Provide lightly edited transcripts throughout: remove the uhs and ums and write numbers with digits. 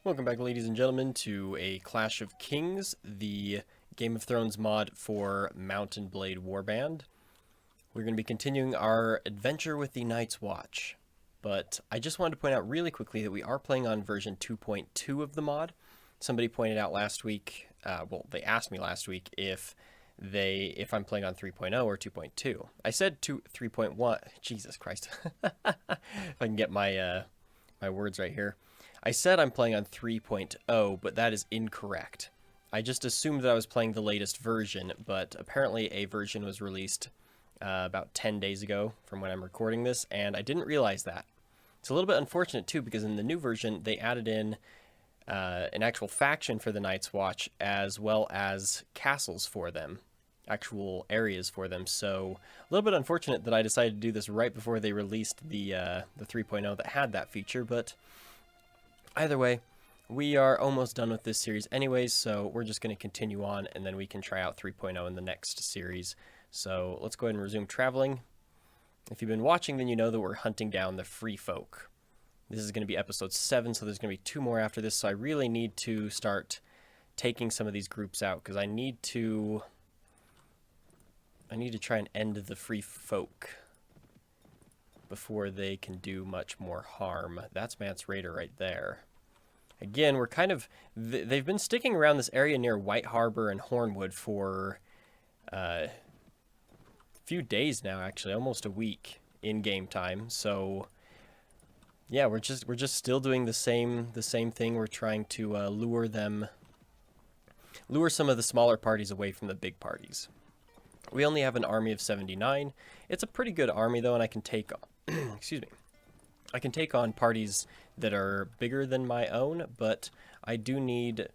Welcome back, ladies and gentlemen, to a Clash of Kings, the Game of Thrones mod for Mountain Blade Warband. We're going to be continuing our adventure with the Night's Watch, but I just wanted to point out really quickly that we are playing on version 2.2 of the mod. Somebody pointed out last week, they asked me last week if I'm playing on 3.0 or 2.2. I said 3.1. Jesus Christ. If I can get my words right here. I said I'm playing on 3.0, but that is incorrect. I just assumed that I was playing the latest version, but apparently a version was released about 10 days ago from when I'm recording this, and I didn't realize that. It's a little bit unfortunate, too, because in the new version, they added in an actual faction for the Night's Watch, as well as castles for them, actual areas for them, so a little bit unfortunate that I decided to do this right before they released the 3.0 that had that feature, but either way, we are almost done with this series anyways, so we're just going to continue on, and then we can try out 3.0 in the next series. So let's go ahead and resume traveling. If you've been watching, then you know that we're hunting down the free folk. This is going to be episode 7, so there's going to be 2 more after this, so I really need to start taking some of these groups out, because I need to try and end the free folk before they can do much more harm. That's Mance Raider right there. Again, we're kind of... They've been sticking around this area near White Harbor and Hornwood for a few days now, actually, almost a week in game time. So, yeah, we're just still doing the same thing. We're trying to lure some of the smaller parties away from the big parties. We only have an army of 79. It's a pretty good army, though, and I can take... excuse me. I can take on parties that are bigger than my own, but I do need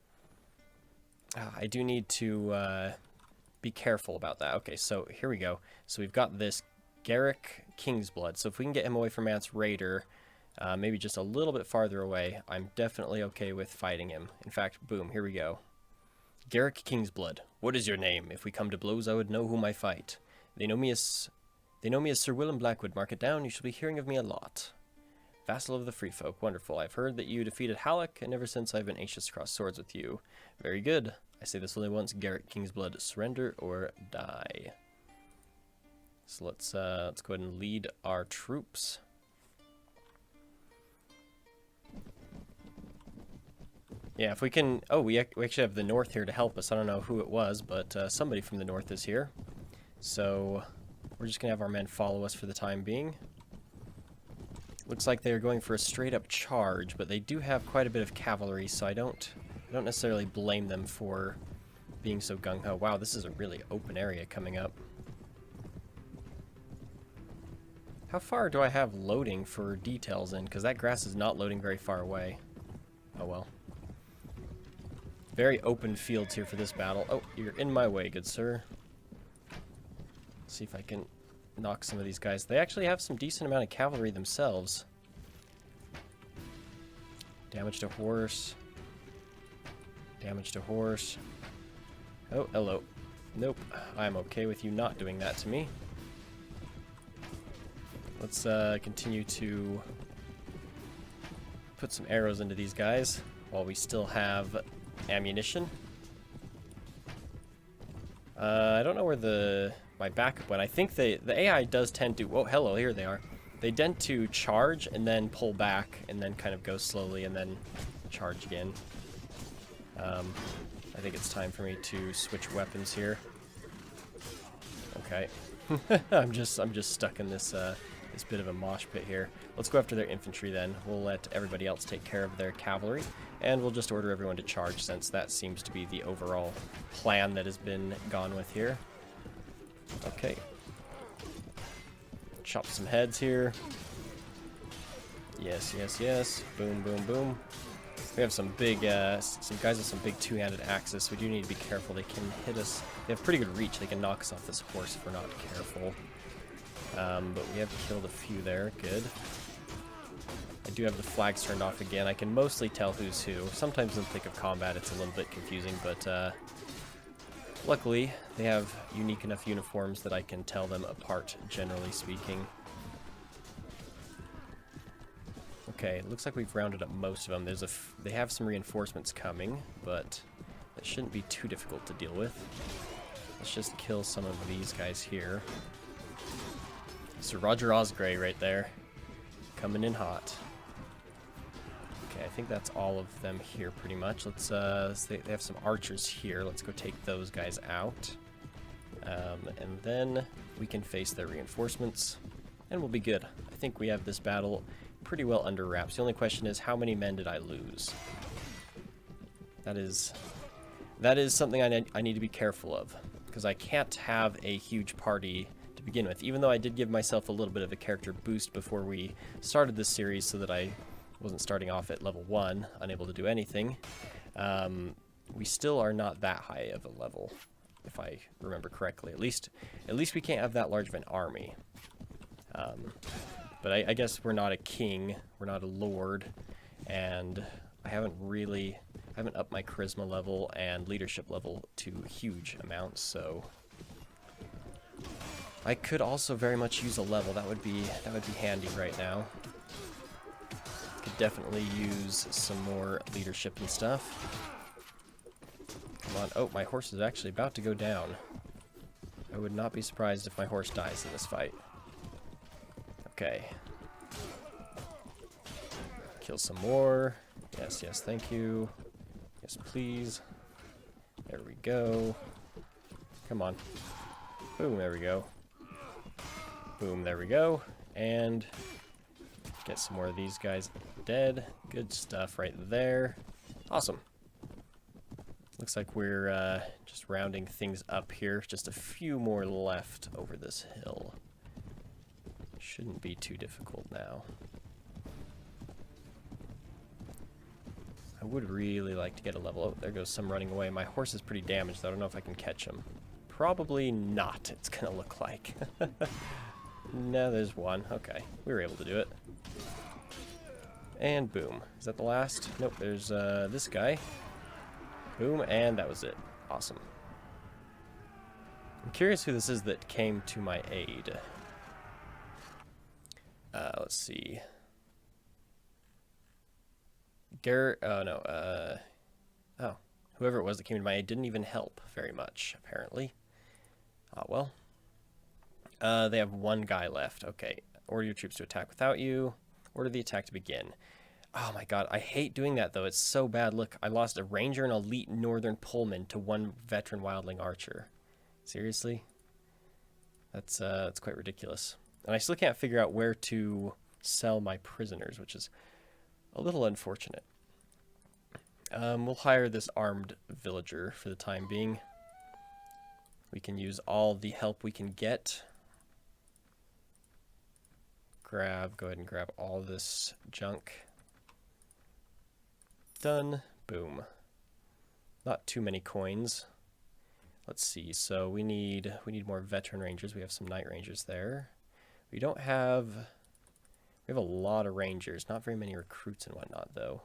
to be careful about that. Okay, so here we go. So we've got this Garret Kingsblood. So if we can get him away from Mance Raider, maybe just a little bit farther away, I'm definitely okay with fighting him. In fact, boom, here we go. Garret Kingsblood, what is your name? If we come to blows, I would know whom I fight. They know me as Sir William Blackwood. Mark it down. You shall be hearing of me a lot. Vassal of the Free Folk. Wonderful. I've heard that you defeated ACOK, and ever since I've been anxious to cross swords with you. Very good. I say this only once. Garret Kingsblood, surrender or die. So let's go ahead and lead our troops. Yeah, if we can... Oh, we actually have the North here to help us. I don't know who it was, but somebody from the North is here. So we're just going to have our men follow us for the time being. Looks like they're going for a straight-up charge, but they do have quite a bit of cavalry, so I don't necessarily blame them for being so gung-ho. Wow, this is a really open area coming up. How far do I have loading for details in? Because that grass is not loading very far away. Oh well. Very open fields here for this battle. Oh, you're in my way, good sir. Let's see if I can knock some of these guys. They actually have some decent amount of cavalry themselves. Damage to horse. Damage to horse. Oh, hello. Nope. I'm okay with you not doing that to me. Let's continue to put some arrows into these guys while we still have ammunition. I don't know where my backup went. I think the AI does tend to... Oh, hello, here they are. They tend to charge and then pull back and then kind of go slowly and then charge again. I think it's time for me to switch weapons here. Okay. I'm just stuck in this bit of a mosh pit here. Let's go after their infantry then. We'll let everybody else take care of their cavalry, and we'll just order everyone to charge since that seems to be the overall plan that has been gone with here. Okay. Chop some heads here. Yes, yes, yes. Boom, boom, boom. We have some big, some guys with some big two-handed axes, so we do need to be careful. They can hit us. They have pretty good reach. They can knock us off this horse if we're not careful. But we have killed a few there. Good. I do have the flags turned off again. I can mostly tell who's who. Sometimes in the thick of combat it's a little bit confusing, but luckily they have unique enough uniforms that I can tell them apart, generally speaking. Okay. Okay, it looks like we've rounded up most of them. They have some reinforcements coming, but it shouldn't be too difficult to deal with. Let's just kill some of these guys here. Sir Roger Osgrey right there, coming in hot. Okay, I think that's all of them here pretty much. Let's they have some archers here. Let's go take those guys out. And then we can face their reinforcements, and we'll be good. I think we have this battle pretty well under wraps. The only question is, how many men did I lose? That is something I need to be careful of, because I can't have a huge party to begin with. Even though I did give myself a little bit of a character boost before we started this series so that I wasn't starting off at level 1, unable to do anything, we still are not that high of a level, if I remember correctly. At least we can't have that large of an army. But I guess we're not a king, we're not a lord, and I haven't upped my charisma level and leadership level to huge amounts, so I could also very much use a level. That would be handy right now. Could definitely use some more leadership and stuff. Come on. Oh, my horse is actually about to go down. I would not be surprised if my horse dies in this fight. Okay. Kill some more. Yes, yes, thank you. Yes, please. There we go. Come on. Boom, there we go. Boom, there we go. And get some more of these guys dead. Good stuff right there. Awesome. Looks like we're just rounding things up here. Just a few more left over this hill. Shouldn't be too difficult now. I would really like to get a level. Oh, there goes some running away. My horse is pretty damaged, though. I don't know if I can catch him. Probably not, it's going to look like. No, there's one. Okay, we were able to do it. And boom. Is that the last? Nope, there's this guy. Boom, and that was it. Awesome. I'm curious who this is that came to my aid. Let's see. Garrett, oh no, oh, whoever it was that came to my aid didn't even help very much, apparently. Well. They have one guy left. Okay, order your troops to attack without you. Order the attack to begin. Oh my god, I hate doing that though, it's so bad. Look, I lost a ranger and elite northern pullman to one veteran wildling archer. Seriously? That's quite ridiculous. And I still can't figure out where to sell my prisoners, which is a little unfortunate. We'll hire this armed villager for the time being. We can use all the help we can get. Go ahead and grab all this junk. Done. Boom. Not too many coins. Let's see. So we need more veteran rangers. We have some knight rangers there. We have a lot of rangers, not very many recruits and whatnot though.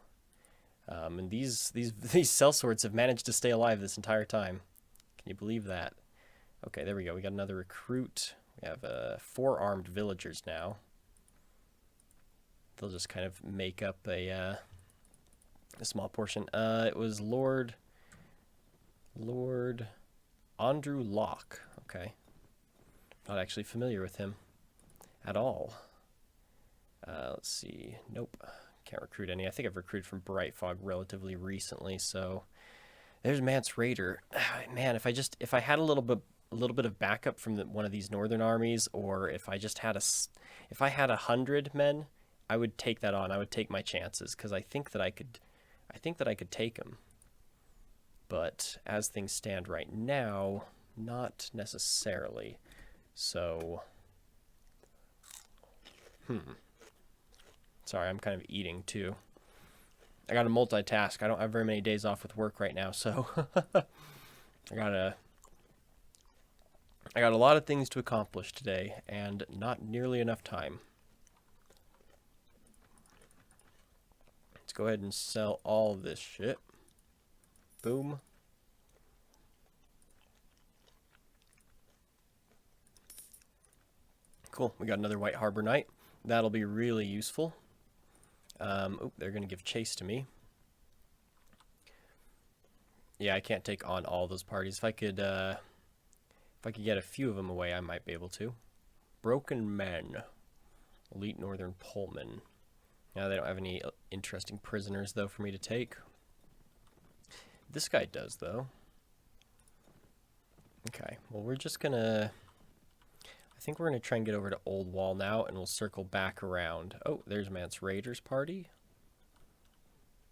And these sellswords have managed to stay alive this entire time. Can you believe that? Okay, there we go. We got another recruit. We have 4 armed villagers now. They'll just kind of make up a small portion. It was Lord Andrew Locke. Okay, not actually familiar with him at all. Let's see. Nope. Can't recruit any. I think I've recruited from Brightfog relatively recently, so there's Mance Raider. Man, if I had a little bit of backup from one of these northern armies, or if I had 100 men, I would take that on. I would take my chances because I think that I could take them. But as things stand right now, not necessarily. So Sorry, I'm kind of eating too. I got to multitask. I don't have very many days off with work right now, so I got a lot of things to accomplish today, and not nearly enough time. Let's go ahead and sell all of this shit. Boom. Cool, we got another White Harbor Knight. That'll be really useful. Oh, they're going to give chase to me. Yeah, I can't take on all those parties. If I could get a few of them away, I might be able to. Broken Men. Elite Northern Pullman. Now they don't have any interesting prisoners, though, for me to take. This guy does, though. Okay, well, we're just gonna... I think we're gonna try and get over to Old Wall now, and we'll circle back around. Oh, there's Mance Raider's party.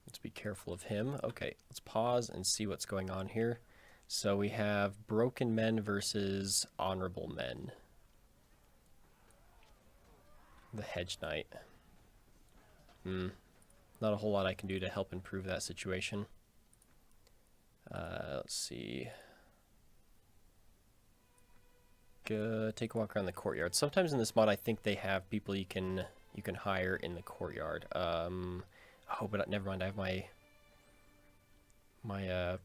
Let's be careful of him. Okay, let's pause and see what's going on here. So we have Broken Men versus Honorable Men. The Hedge Knight. Not a whole lot I can do to help improve that situation. Let's see. Take a walk around the courtyard. Sometimes in this mod, I think they have people you can hire in the courtyard. Oh, but never mind. I have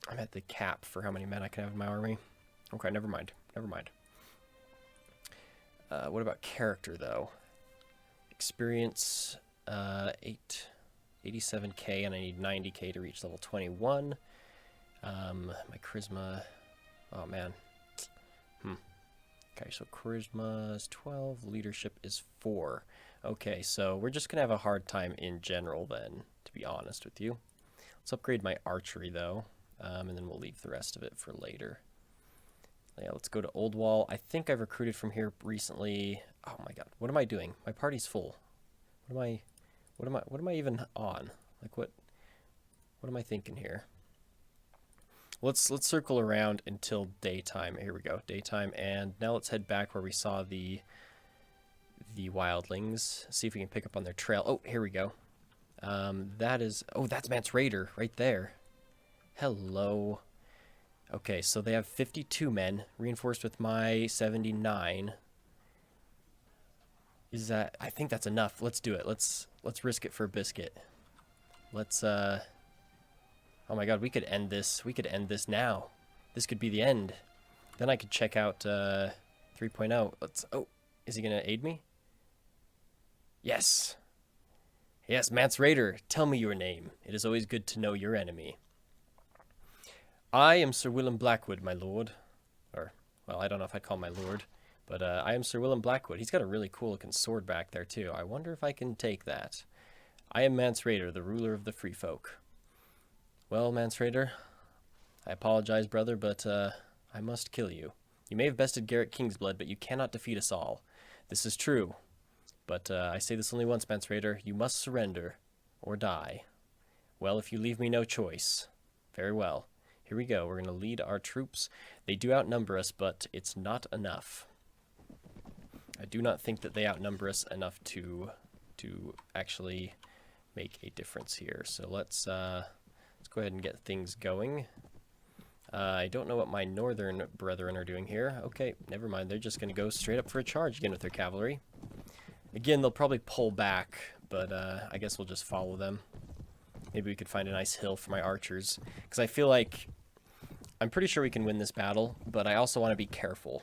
I'm at the cap for how many men I can have in my army. Okay, never mind. Never mind. What about character, though? Experience, 87k, and I need 90k to reach level 21. My charisma, oh man. Okay, so charisma is 12, leadership is 4. Okay, so we're just gonna have a hard time in general then, to be honest with you. Let's upgrade my archery though, and then we'll leave the rest of it for later. Yeah, let's go to Old Wall. I think I've recruited from here recently. Oh my god, what am I doing? My party's full. What am I even on? Like what am I thinking here? Let's circle around until daytime. Here we go, daytime, and now let's head back where we saw the wildlings. See if we can pick up on their trail. Oh, here we go. That's Mance Raider right there. Hello. Okay, so they have 52 men, reinforced with my 79. Is that... I think that's enough. Let's do it. Let's risk it for a biscuit. Let's, Oh my god, we could end this. We could end this now. This could be the end. Then I could check out, 3.0. Let's... Oh, is he gonna aid me? Yes. Yes, Mance Raider, tell me your name. It is always good to know your enemy. I am Sir William Blackwood, my lord. Or, well, I don't know if I'd call him my lord. But I am Sir William Blackwood. He's got a really cool looking sword back there, too. I wonder if I can take that. I am Mance Raider, the ruler of the free folk. Well, Mance Raider, I apologize, brother, but I must kill you. You may have bested Garrett Kingsblood, but you cannot defeat us all. This is true. But I say this only once, Mance Raider. You must surrender or die. Well, if you leave me no choice. Very well. Here we go. We're going to lead our troops. They do outnumber us, but it's not enough. I do not think that they outnumber us enough to actually make a difference here. So let's go ahead and get things going. I don't know what my northern brethren are doing here. Okay, never mind. They're just going to go straight up for a charge again with their cavalry. Again, they'll probably pull back, but I guess we'll just follow them. Maybe we could find a nice hill for my archers. Because I feel like... I'm pretty sure we can win this battle, but I also want to be careful.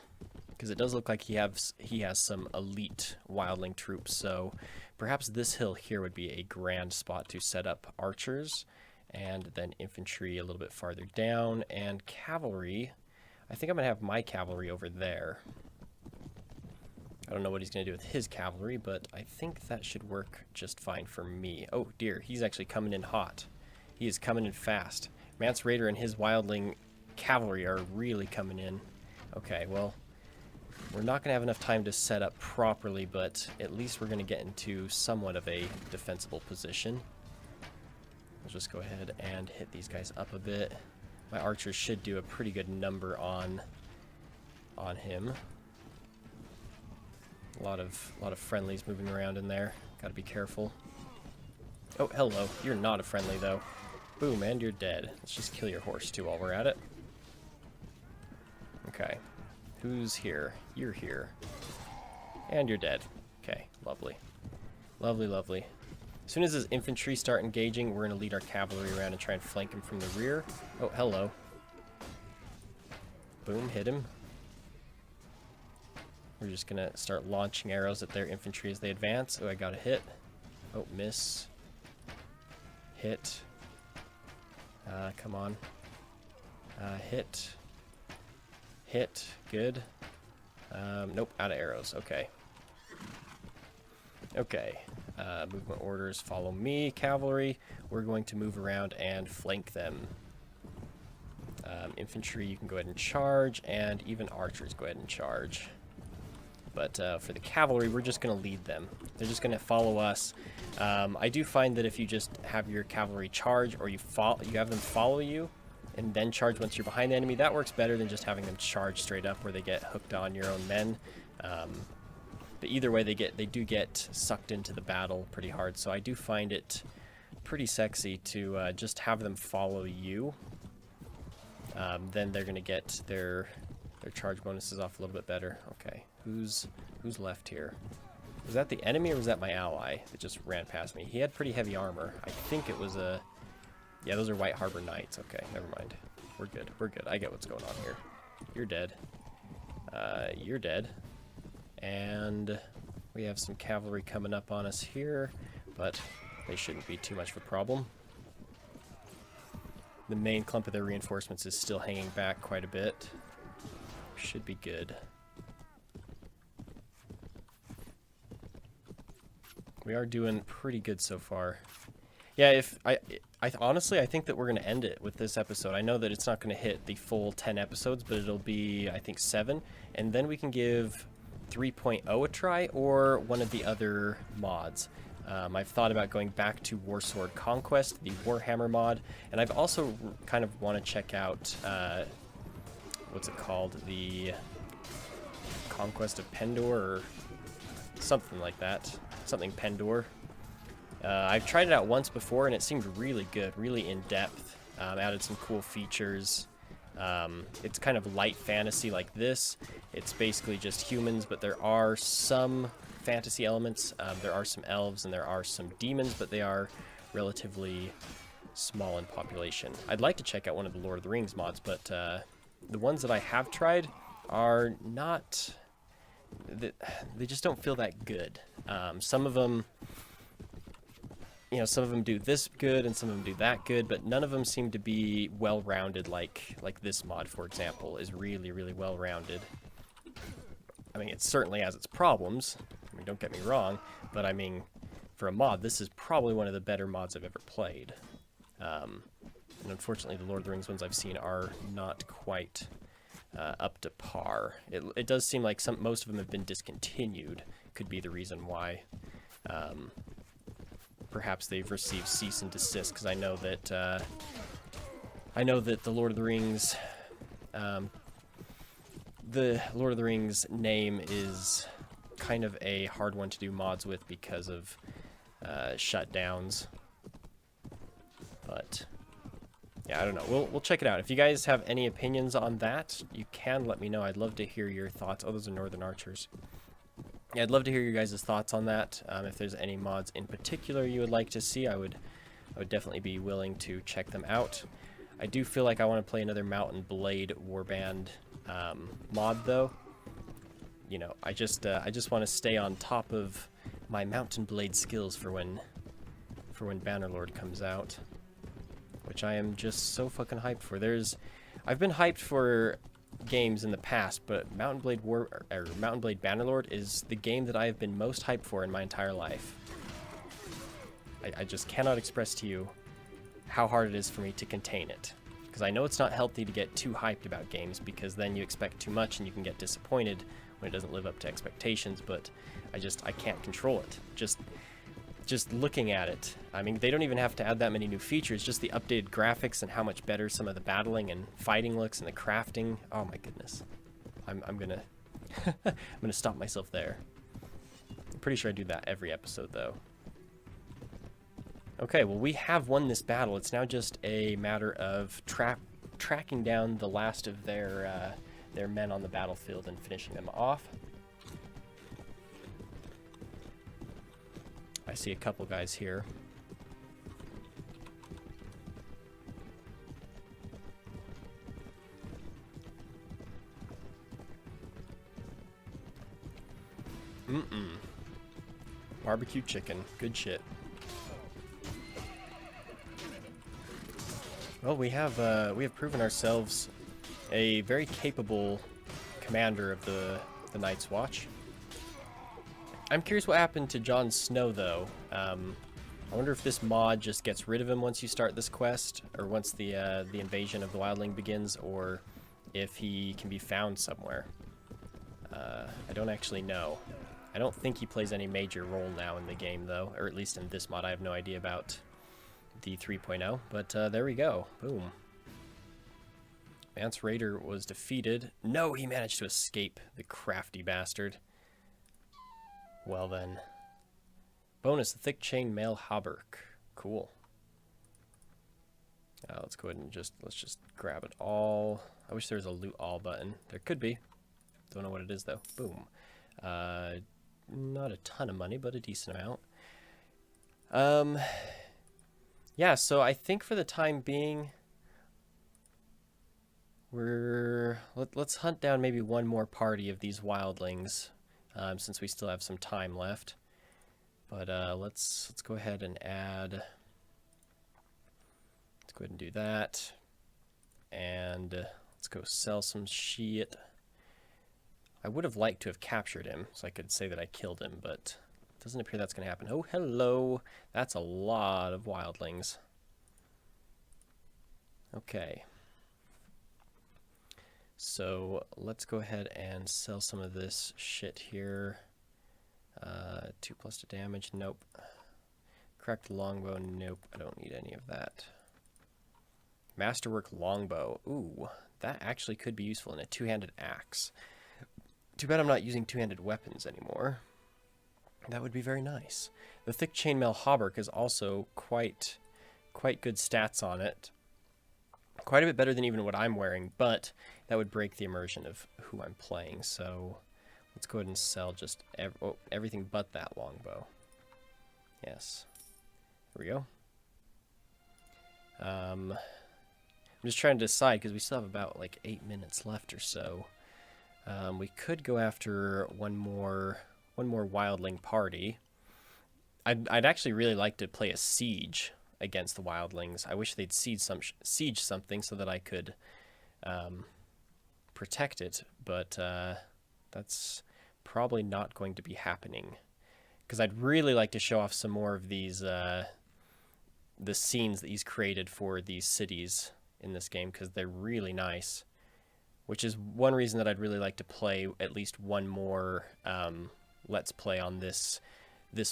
Because it does look like he has some elite wildling troops, so perhaps this hill here would be a grand spot to set up archers, and then infantry a little bit farther down, and cavalry. I think I'm going to have my cavalry over there. I don't know what he's going to do with his cavalry, but I think that should work just fine for me. Oh dear, he's actually coming in hot. He is coming in fast. Mance Raider and his wildling cavalry are really coming in. Okay, well, we're not going to have enough time to set up properly, but at least we're going to get into somewhat of a defensible position. We'll just go ahead and hit these guys up a bit. My archers should do a pretty good number on him. A lot of friendlies moving around in there. Gotta be careful. Oh, hello. You're not a friendly, though. Boom, and you're dead. Let's just kill your horse, too, while we're at it. Okay. Who's here? You're here. And you're dead. Okay, lovely. Lovely, lovely. As soon as his infantry start engaging, we're going to lead our cavalry around and try and flank him from the rear. Oh, hello. Boom, hit him. We're just going to start launching arrows at their infantry as they advance. Oh, I got a hit. Oh, miss. Hit. Come on. Hit. Hit. Good. Nope, out of arrows. Okay. Okay. Movement orders. Follow me, cavalry. We're going to move around and flank them. Infantry, you can go ahead and charge, and even archers go ahead and charge. But for the cavalry, we're just going to lead them. They're just going to follow us. I do find that if you just have your cavalry charge, or you have them follow you, and then charge once you're behind the enemy, that works better than just having them charge straight up where they get hooked on your own men. But either way, they do get sucked into the battle pretty hard. So I do find it pretty sexy to just have them follow you. Then they're going to get their charge bonuses off a little bit better. Okay, who's left here? Was that the enemy or was that my ally that just ran past me? He had pretty heavy armor. I think it was a... Yeah, those are White Harbor Knights. Okay, never mind. We're good. We're good. I get what's going on here. You're dead. You're dead. And we have some cavalry coming up on us here, but they shouldn't be too much of a problem. The main clump of their reinforcements is still hanging back quite a bit. Should be good. We are doing pretty good so far. Yeah, honestly, I think that we're going to end it with this episode. I know that it's not going to hit the full 10 episodes, but it'll be, I think, 7. And then we can give 3.0 a try, or one of the other mods. I've thought about going back to Warsword Conquest, the Warhammer mod, and I've also kind of want to check out, what's it called? The Conquest of Pendor, or something like that. Something Pendor. I've tried it out once before, and it seemed really good, really in-depth. Added some cool features. It's kind of light fantasy like this. It's basically just humans, but there are some fantasy elements. There are some elves and there are some demons, but they are relatively small in population. I'd like to check out one of the Lord of the Rings mods, but the ones that I have tried are not... They just don't feel that good. Some of them... You know, some of them do this good and some of them do that good, but none of them seem to be well-rounded like this mod, for example, is really, really well-rounded. I mean, it certainly has its problems. I mean, don't get me wrong, but I mean, for a mod, this is probably one of the better mods I've ever played. And unfortunately, the Lord of the Rings ones I've seen are not quite up to par. It does seem like most of them have been discontinued. Could be the reason why. Perhaps they've received cease and desist, because I know that the Lord of the Rings, name is kind of a hard one to do mods with because of shutdowns. But yeah, I don't know. We'll check it out. If you guys have any opinions on that, you can let me know. I'd love to hear your thoughts. Oh, those are Northern Archers. Yeah, I'd love to hear your guys' thoughts on that. If there's any mods in particular you would like to see, I would definitely be willing to check them out. I do feel like I want to play another Mountain Blade Warband mod, though. You know, I just want to stay on top of my Mountain Blade skills for when Bannerlord comes out, which I am just so fucking hyped for. I've been hyped for games in the past, but Mountain Blade Bannerlord is the game that I have been most hyped for in my entire life. I just cannot express to you how hard it is for me to contain it, because I know it's not healthy to get too hyped about games, because then you expect too much and you can get disappointed when it doesn't live up to expectations. But I can't control it. Just looking at it, I mean, they don't even have to add that many new features, just the updated graphics and how much better some of the battling and fighting looks and the crafting. Oh my goodness. I'm gonna I'm gonna stop myself there. I'm pretty sure I do that every episode, though. Okay, well, we have won this battle. It's now just a matter of tracking down the last of their men on the battlefield and finishing them off. I see a couple guys here. Barbecue chicken. Good shit. Well, we have proven ourselves a very capable commander of the Night's Watch. I'm curious what happened to Jon Snow, though. I wonder if this mod just gets rid of him once you start this quest, or once the invasion of the Wildling begins, or if he can be found somewhere. I don't actually know. I don't think he plays any major role now in the game, though, or at least in this mod. I have no idea about the 3.0, but there we go. Boom. Mance Raider was defeated. No, he managed to escape, the crafty bastard. Well then. Bonus, the thick chain mail hauberk. Cool. Let's go ahead and let's just grab it all. I wish there was a loot all button. There could be. Don't know what it is though. Boom. Not a ton of money, but a decent amount. Yeah, so I think for the time being, let's hunt down maybe one more party of these wildlings, since we still have some time left. But let's go ahead and add. Let's go ahead and do that, and let's go sell some shit. I would have liked to have captured him, so I could say that I killed him, but it doesn't appear that's going to happen. Oh, hello! That's a lot of wildlings. Okay. So let's go ahead and sell some of this shit here. 2+ to damage, nope. Cracked longbow, nope, I don't need any of that. Masterwork longbow, ooh, that actually could be useful in a two-handed axe. Too bad I'm not using two-handed weapons anymore. That would be very nice. The thick chainmail hauberk is also quite good stats on it. Quite a bit better than even what I'm wearing, but that would break the immersion of who I'm playing, so let's go ahead and sell just everything but that longbow. Yes. Here we go. I'm just trying to decide, because we still have about like 8 minutes left or so. We could go after one more wildling party. I'd actually really like to play a siege against the wildlings. I wish they'd siege something so that I could protect it, but that's probably not going to be happening, because I'd really like to show off some more of these the scenes that he's created for these cities in this game, because they're really nice. Which is one reason that I'd really like to play at least one more Let's Play on this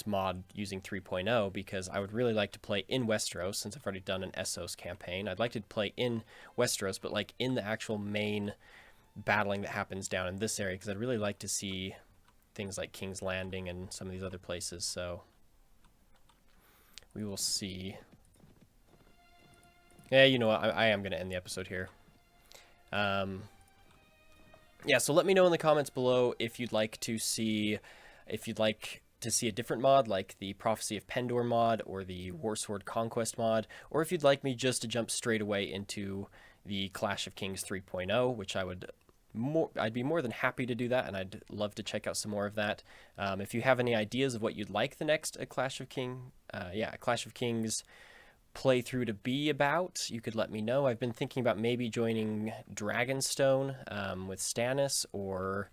mod using 3.0, because I would really like to play in Westeros, since I've already done an Essos campaign. I'd like to play in Westeros, but like in the actual main battling that happens down in this area, because I'd really like to see things like King's Landing and some of these other places, so we will see. Yeah, you know what, I am going to end the episode here. Yeah, so let me know in the comments below if you'd like to see a different mod, like the Prophecy of Pendor mod or the Warsword Conquest mod, or if you'd like me just to jump straight away into the Clash of Kings 3.0, which I'd be more than happy to do that, and I'd love to check out some more of that. If you have any ideas of what you'd like the next Clash of Kings playthrough to be about, you could let me know. I've been thinking about maybe joining Dragonstone with Stannis, or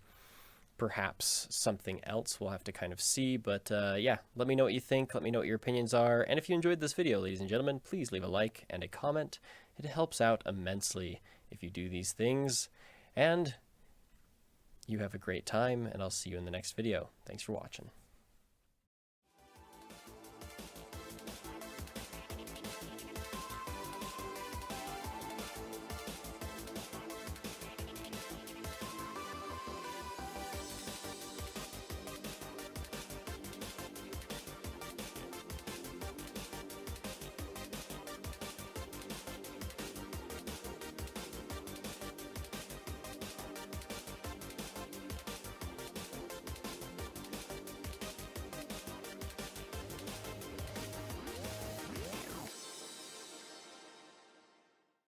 perhaps something else. We'll have to kind of see, but yeah, let me know what you think. Let me know what your opinions are, and if you enjoyed this video, ladies and gentlemen, please leave a like and a comment. It helps out immensely if you do these things, and you have a great time, and I'll see you in the next video. Thanks for watching.